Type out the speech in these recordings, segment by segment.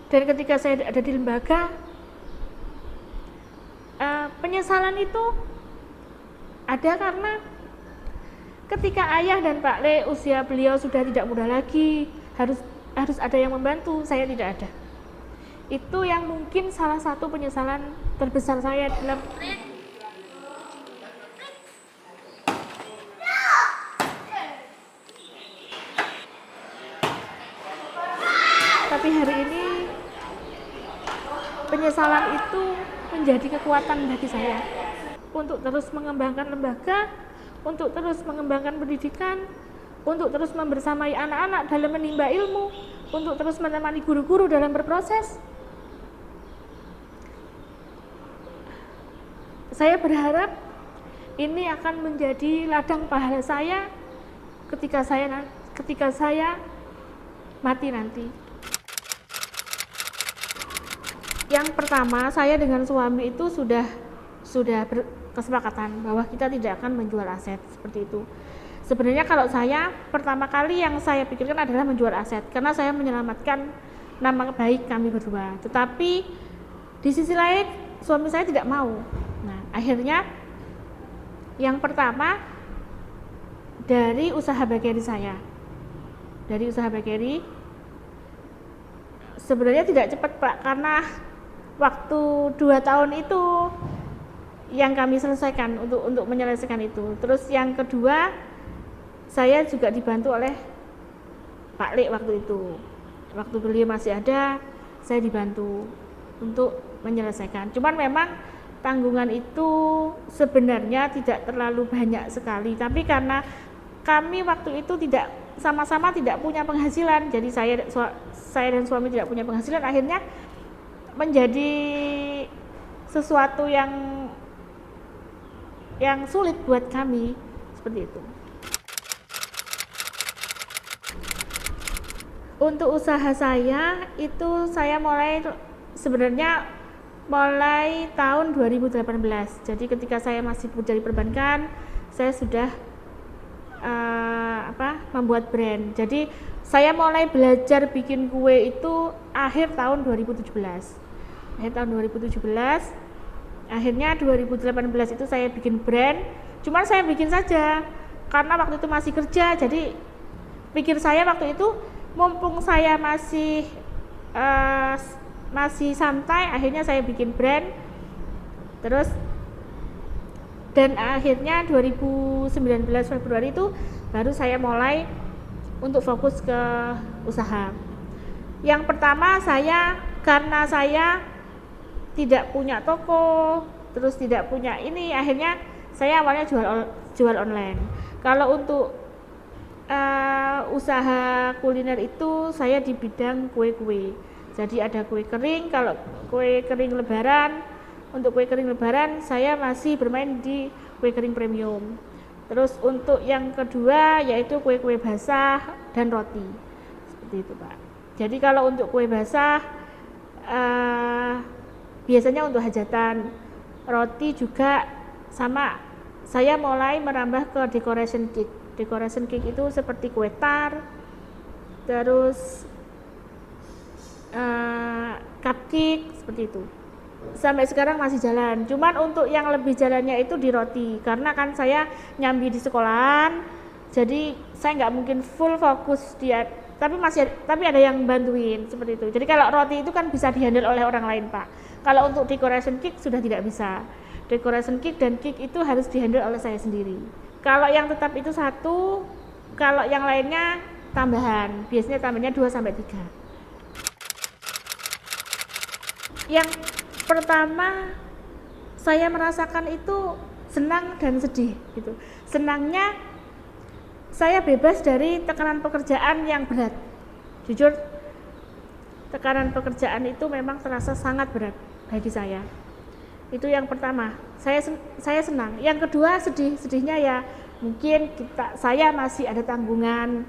Dan ketika saya ada di lembaga, penyesalan itu ada karena ketika ayah dan Pak Le usia beliau sudah tidak muda lagi, harus ada yang membantu, saya tidak ada. Itu yang mungkin salah satu penyesalan terbesar saya dalam tapi hari ini penyesalan itu menjadi kekuatan bagi saya untuk terus mengembangkan lembaga, untuk terus mengembangkan pendidikan, untuk terus membersamai anak-anak dalam menimba ilmu, untuk terus menemani guru-guru dalam berproses. Saya berharap ini akan menjadi ladang pahala saya ketika saya mati nanti. Yang pertama, saya dengan suami itu sudah berkesepakatan bahwa kita tidak akan menjual aset seperti itu. Sebenarnya kalau saya pertama kali yang saya pikirkan adalah menjual aset karena saya menyelamatkan nama baik kami berdua. Tetapi di sisi lain suami saya tidak mau. Nah, akhirnya yang pertama dari usaha bakery saya. Dari usaha bakery sebenarnya tidak cepat Pak, karena waktu 2 tahun itu yang kami selesaikan untuk menyelesaikan itu. Terus yang kedua, saya juga dibantu oleh Pak Le waktu itu. Waktu beliau masih ada, saya dibantu untuk menyelesaikan. Cuman memang tanggungan itu sebenarnya tidak terlalu banyak sekali, tapi karena kami waktu itu sama-sama tidak punya penghasilan, jadi saya dan suami tidak punya penghasilan, akhirnya menjadi sesuatu yang sulit buat kami seperti itu. Untuk usaha saya itu saya sebenarnya mulai tahun 2018. Jadi ketika saya masih bekerja di perbankan, saya sudah membuat brand. Jadi saya mulai belajar bikin kue itu akhir tahun 2017. Akhirnya 2018 itu saya bikin brand. Cuman saya bikin saja karena waktu itu masih kerja. Jadi pikir saya waktu itu mumpung saya masih santai, akhirnya saya bikin brand. Terus dan akhirnya 2019 Februari itu baru saya mulai untuk fokus ke usaha. Yang pertama karena saya tidak punya toko, terus tidak punya ini, akhirnya saya awalnya jual online. Kalau untuk usaha kuliner itu saya di bidang kue-kue. Jadi ada kue kering, kalau kue kering lebaran, untuk kue kering lebaran saya masih bermain di kue kering premium. Terus untuk yang kedua yaitu kue-kue basah dan roti. Seperti itu Pak. Jadi kalau untuk kue basah biasanya untuk hajatan, roti juga sama. Saya mulai merambah ke decoration cake. Decoration cake itu seperti kue tar, terus cupcake seperti itu. Sampai sekarang masih jalan. Cuman untuk yang lebih jalannya itu di roti, karena kan saya nyambi di sekolahan, jadi saya nggak mungkin full fokus dia. Tapi ada yang bantuin seperti itu. Jadi kalau roti itu kan bisa dihandle oleh orang lain Pak. Kalau untuk decoration cake sudah tidak bisa. Decoration cake dan cake itu harus dihandle oleh saya sendiri. Kalau yang tetap itu satu, kalau yang lainnya tambahan. Biasanya tambahnya 2-3. Yang pertama saya merasakan itu senang dan sedih gitu. Senangnya saya bebas dari tekanan pekerjaan yang berat. Jujur, tekanan pekerjaan itu memang terasa sangat berat bagi saya. Itu yang pertama. Saya senang. Yang kedua sedihnya ya mungkin saya masih ada tanggungan.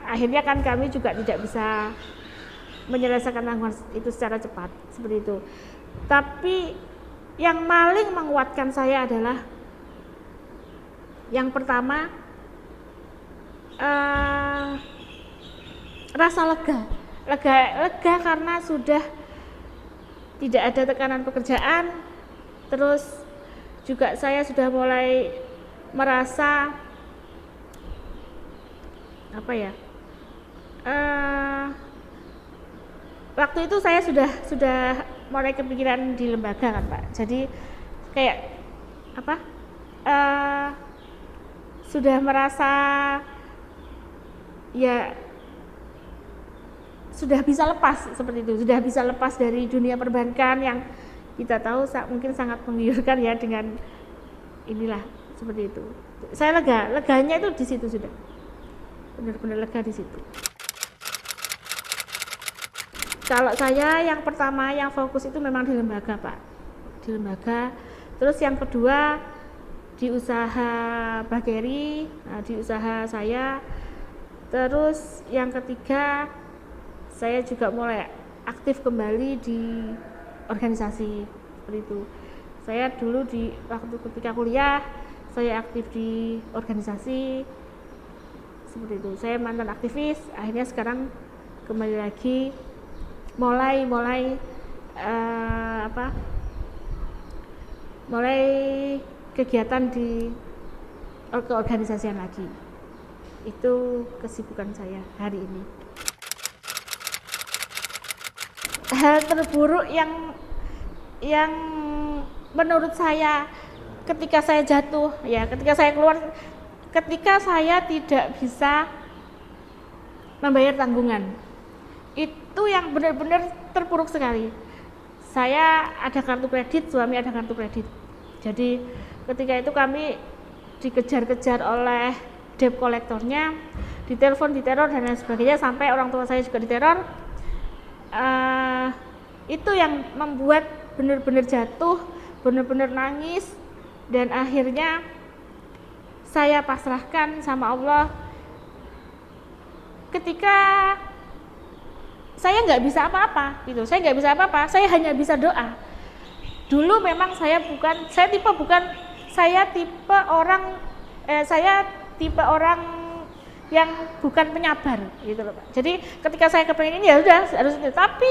Akhirnya kan kami juga tidak bisa menyelesaikan tanggungan itu secara cepat seperti itu. Tapi yang paling menguatkan saya adalah yang pertama rasa lega karena sudah tidak ada tekanan pekerjaan. Terus juga saya sudah mulai merasa apa ya, waktu itu saya sudah mulai kepikiran di lembaga kan Pak. Jadi kayak apa, sudah merasa ya sudah bisa lepas seperti itu, sudah bisa lepas dari dunia perbankan yang kita tahu mungkin sangat menggiurkan ya, dengan inilah seperti itu. Saya leganya itu di situ, sudah benar-benar lega di situ. Kalau saya yang pertama yang fokus itu memang di lembaga Pak, di lembaga. Terus yang kedua di usaha Bageri, di usaha saya. Terus yang ketiga saya juga mulai aktif kembali di organisasi seperti itu. Saya dulu di waktu ketika kuliah saya aktif di organisasi seperti itu. Saya mantan aktivis, akhirnya sekarang kembali lagi mulai kegiatan di keorganisasian lagi. Itu kesibukan saya hari ini. Hal terburuk yang menurut saya ketika saya jatuh ya, ketika saya tidak bisa membayar tanggungan, itu yang benar-benar terpuruk sekali. Saya ada kartu kredit, suami ada kartu kredit. Jadi ketika itu kami dikejar-kejar oleh debt kolektornya, ditelepon, diteror dan lain sebagainya, sampai orang tua saya juga diteror. Itu yang membuat benar-benar jatuh, benar-benar nangis, dan akhirnya saya pasrahkan sama Allah. Ketika saya nggak bisa apa-apa gitu, saya hanya bisa doa. Dulu memang saya tipe orang yang bukan penyabar gitu loh Pak. Jadi ketika saya kepengen ini ya sudah harus itu. Tapi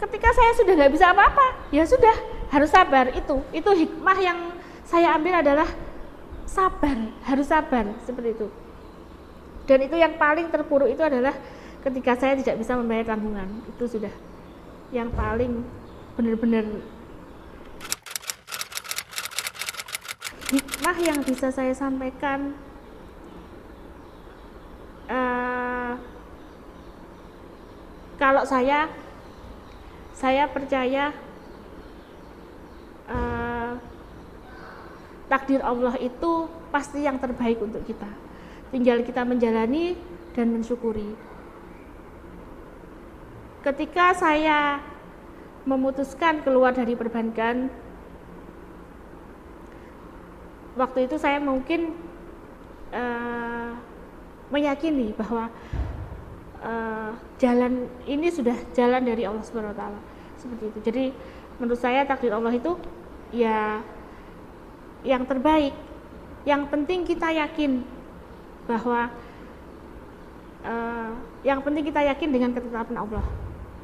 ketika saya sudah nggak bisa apa-apa, ya sudah harus sabar. Itu hikmah yang saya ambil adalah sabar, harus sabar seperti itu. Dan itu yang paling terpuruk itu adalah ketika saya tidak bisa membayar tanggungan. Itu sudah yang paling benar-benar hikmah yang bisa saya sampaikan. Kalau saya percaya takdir Allah itu pasti yang terbaik untuk kita. Tinggal kita menjalani dan mensyukuri. Ketika saya memutuskan keluar dari perbankan, waktu itu saya mungkin meyakini bahwa jalan ini sudah jalan dari Allah Subhanahu wa taala. Seperti itu. Jadi menurut saya takdir Allah itu ya yang terbaik. Yang penting kita yakin bahwa dengan ketetapan Allah.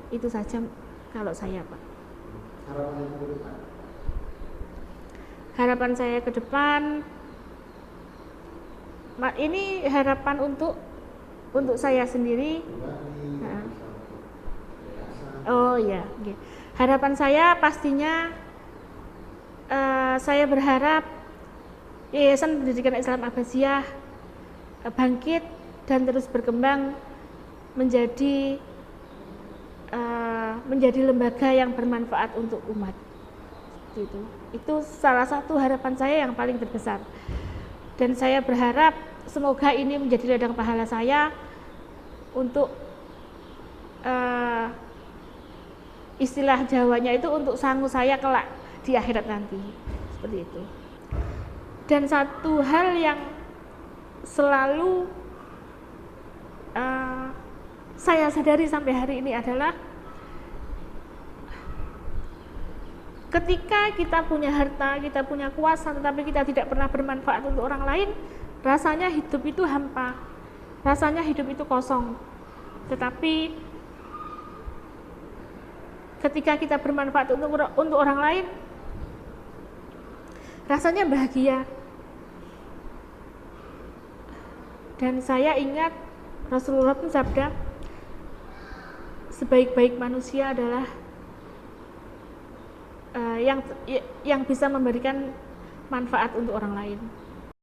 Itu saja kalau saya, Pak. Harapan saya ke depan, ini harapan untuk saya sendiri. Oh ya, okay. Harapan saya pastinya saya berharap Yayasan Pendidikan Islam Abbasiyah bangkit dan terus berkembang menjadi lembaga yang bermanfaat untuk umat. Itu salah satu harapan saya yang paling terbesar. Dan saya berharap semoga ini menjadi ladang pahala saya untuk istilah Jawanya itu untuk sangu saya kelak di akhirat nanti, seperti itu. Dan satu hal yang selalu saya sadari sampai hari ini adalah ketika kita punya harta, kita punya kuasa, tetapi kita tidak pernah bermanfaat untuk orang lain, rasanya hidup itu hampa, rasanya hidup itu kosong. Tetapi ketika kita bermanfaat untuk orang lain, rasanya bahagia. Dan saya ingat Rasulullah pun sabda, sebaik-baik manusia adalah yang bisa memberikan manfaat untuk orang lain.